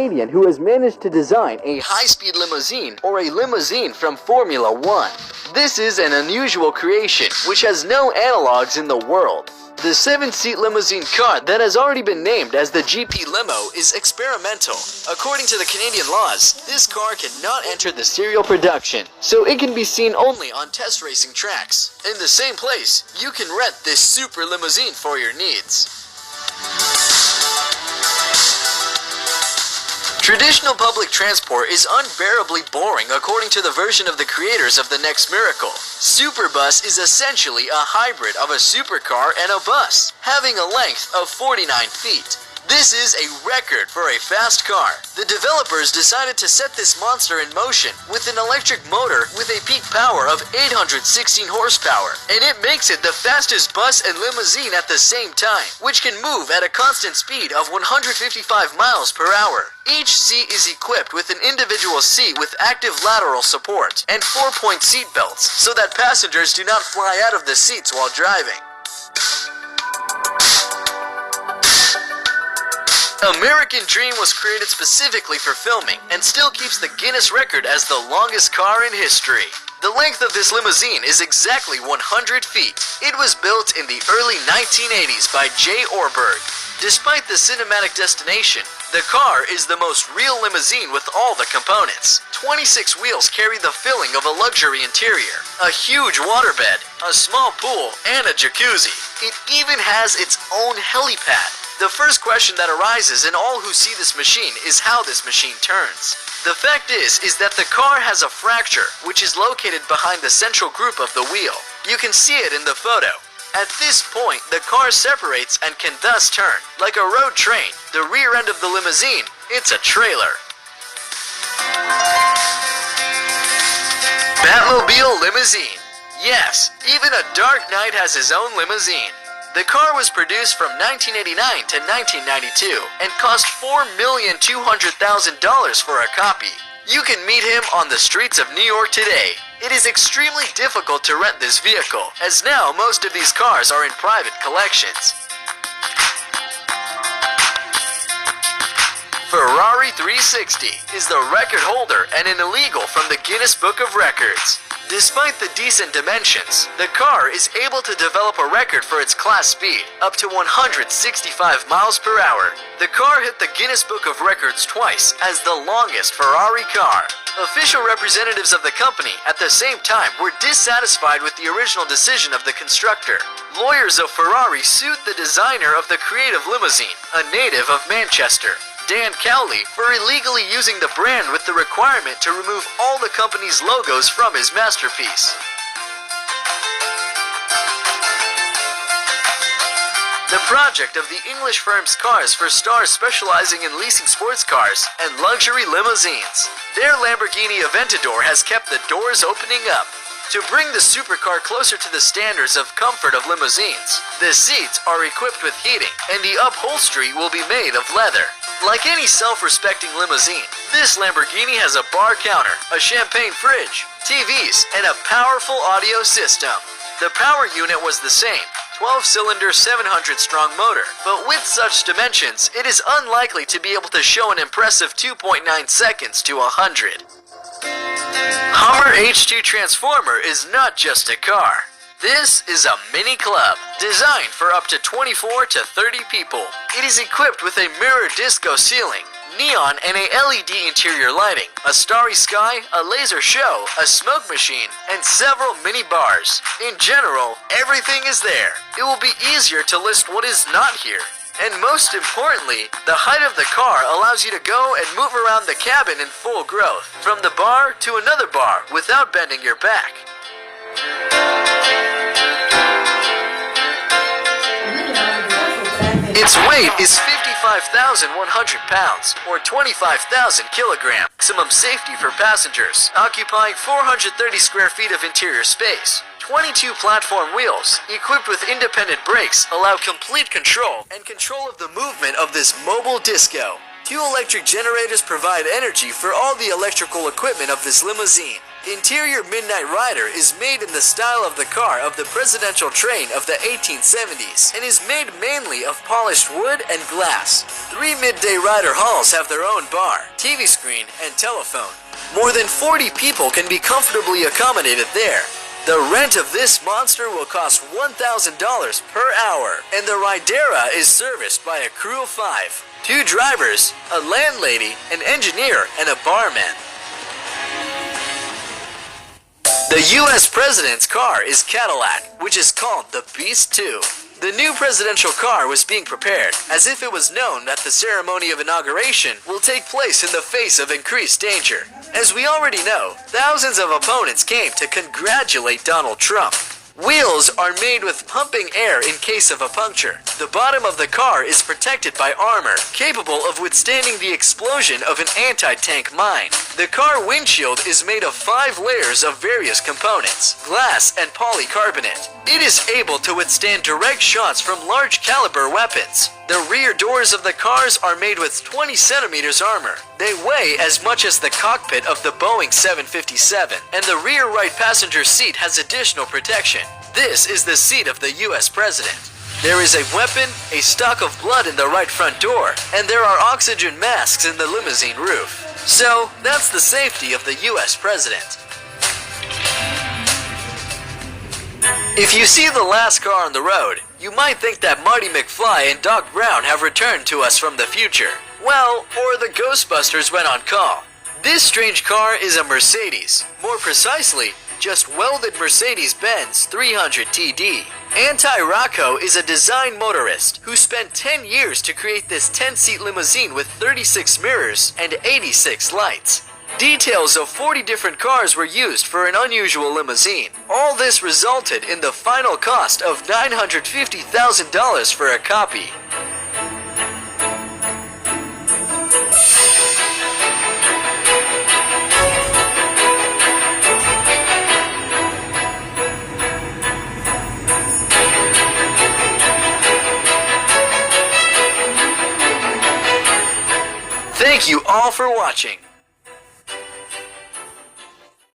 Canadian who has managed to design a high-speed limousine or a limousine from Formula One. This is an unusual creation which has no analogs in the world. The 7-seat limousine car that has already been named as the GP Limo is experimental. According to the Canadian laws, this car cannot enter the serial production, so it can be seen only on test racing tracks. In the same place, you can rent this super limousine for your needs. Traditional public transport is unbearably boring according to the version of the creators of The Next Miracle. Superbus is essentially a hybrid of a supercar and a bus, having a length of 49 feet. This is a record for a fast car. The developers decided to set this monster in motion with an electric motor with a peak power of 816 horsepower, and it makes it the fastest bus and limousine at the same time, which can move at a constant speed of 155 miles per hour. Each seat is equipped with an individual seat with active lateral support and 4-point seat belts so that passengers do not fly out of the seats while driving. American Dream was created specifically for filming and still keeps the Guinness record as the longest car in history. The length of this limousine is exactly 100 feet. It was built in the early 1980s by J. Orberg. Despite the cinematic destination, the car is the most real limousine with all the components. 26 wheels carry the feeling of a luxury interior, a huge waterbed, a small pool, and a jacuzzi. It even has its own helipad. The first question that arises in all who see this machine is how this machine turns. The fact is that the car has a fracture, which is located behind the central group of the wheel. You can see it in the photo. At this point, the car separates and can thus turn. Like a road train, the rear end of the limousine, it's a trailer. Batmobile Limousine. Yes, even a Dark Knight has his own limousine. The car was produced from 1989 to 1992 and cost $4,200,000 for a copy. You can meet him on the streets of New York today. It is extremely difficult to rent this vehicle, as now most of these cars are in private collections. Ferrari 360 is the record holder and an illegal from the Guinness Book of Records. Despite the decent dimensions, the car is able to develop a record for its class speed, up to 165 miles per hour. The car hit the Guinness Book of Records twice as the longest Ferrari car. Official representatives of the company at the same time were dissatisfied with the original decision of the constructor. Lawyers of Ferrari sued the designer of the creative limousine, a native of Manchester, Dan Cowley, for illegally using the brand with the requirement to remove all the company's logos from his masterpiece. The project of the English firm's Cars for stars specializing in leasing sports cars and luxury limousines. Their Lamborghini Aventador has kept the doors opening up. To bring the supercar closer to the standards of comfort of limousines, the seats are equipped with heating and the upholstery will be made of leather. Like any self-respecting limousine, this Lamborghini has a bar counter, a champagne fridge, TVs, and a powerful audio system. The power unit was the same, 12-cylinder 700-strong motor, but with such dimensions, it is unlikely to be able to show an impressive 2.9 seconds to 100. Hummer H2 Transformer is not just a car. This is a mini club, designed for up to 24 to 30 people. It is equipped with a mirror disco ceiling, neon and a LED interior lighting, a starry sky, a laser show, a smoke machine, and several mini bars. In general, everything is there. It will be easier to list what is not here. And most importantly, the height of the car allows you to go and move around the cabin in full growth, from the bar to another bar without bending your back. Its weight is 55,100 pounds, or 25,000 kilograms. Maximum safety for passengers, occupying 430 square feet of interior space. 22 platform wheels, equipped with independent brakes, allow complete control and control of the movement of this mobile disco. 2 electric generators provide energy for all the electrical equipment of this limousine. Interior Midnight Rider is made in the style of the car of the presidential train of the 1870s and is made mainly of polished wood and glass. 3 Midday Rider halls have their own bar, TV screen, and telephone. More than 40 people can be comfortably accommodated there. The rent of this monster will cost $1,000 per hour, and the Ridera is serviced by a crew of 5. 2 drivers, a landlady, an engineer, and a barman. The U.S. President's car is Cadillac, which is called the Beast 2. The new presidential car was being prepared, as if it was known that the ceremony of inauguration will take place in the face of increased danger. As we already know, thousands of opponents came to congratulate Donald Trump. Wheels are made with pumping air in case of a puncture. The bottom of the car is protected by armor, capable of withstanding the explosion of an anti-tank mine. The car windshield is made of 5 layers of various components, glass and polycarbonate. It is able to withstand direct shots from large caliber weapons. The rear doors of the cars are made with 20 centimeters armor. They weigh as much as the cockpit of the Boeing 757, and the rear right passenger seat has additional protection. This is the seat of the U.S. President. There is a weapon, a stock of blood in the right front door, and there are oxygen masks in the limousine roof. So, that's the safety of the U.S. President. If you see the last car on the road, you might think that Marty McFly and Doc Brown have returned to us from the future. Well, or the Ghostbusters went on call. This strange car is a Mercedes. More precisely, just welded Mercedes-Benz 300 TD. Anti-Rocco is a design motorist who spent 10 years to create this 10-seat limousine with 36 mirrors and 86 lights. Details of 40 different cars were used for an unusual limousine. All this resulted in the final cost of $950,000 for a copy. Thank you all for watching.